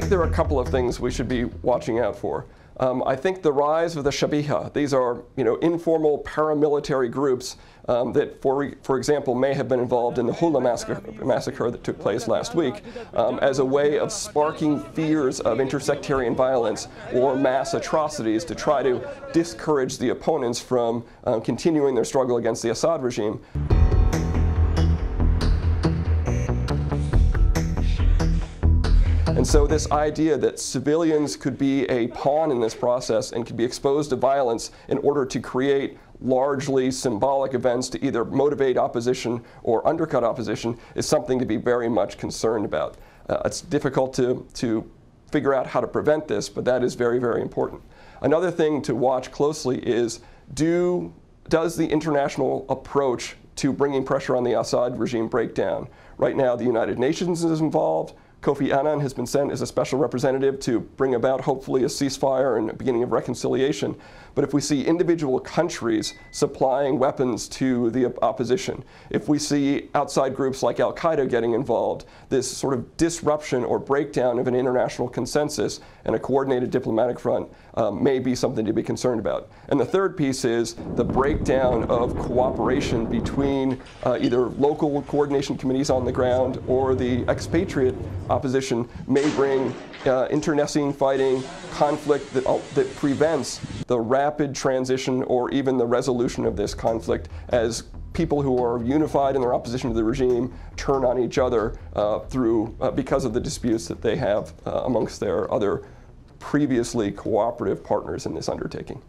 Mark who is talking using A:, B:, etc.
A: think there are a couple of things we should be watching out for. I think the rise of the Shabiha, these are informal paramilitary groups that, for example, may have been involved in the Hula massacre that took place last week, as a way of sparking fears of intersectarian violence or mass atrocities to try to discourage the opponents from continuing their struggle against the Assad regime. And so this idea that civilians could be a pawn in this process and could be exposed to violence in order to create largely symbolic events to either motivate opposition or undercut opposition is something to be very much concerned about. It's difficult to figure out how to prevent this, but that is very, very important. Another thing to watch closely is does the international approach to bringing pressure on the Assad regime break down? Right now, the United Nations is involved. Kofi Annan has been sent as a special representative to bring about, hopefully, a ceasefire and a beginning of reconciliation. But if we see individual countries supplying weapons to the opposition, if we see outside groups like Al-Qaeda getting involved, this sort of disruption or breakdown of an international consensus and a coordinated diplomatic front may be something to be concerned about. And the third piece is the breakdown of cooperation between either local coordination committees on the ground or the expatriate opposition may bring internecine fighting, conflict that prevents the rapid transition or even the resolution of this conflict as people who are unified in their opposition to the regime turn on each other because of the disputes that they have amongst their other previously cooperative partners in this undertaking.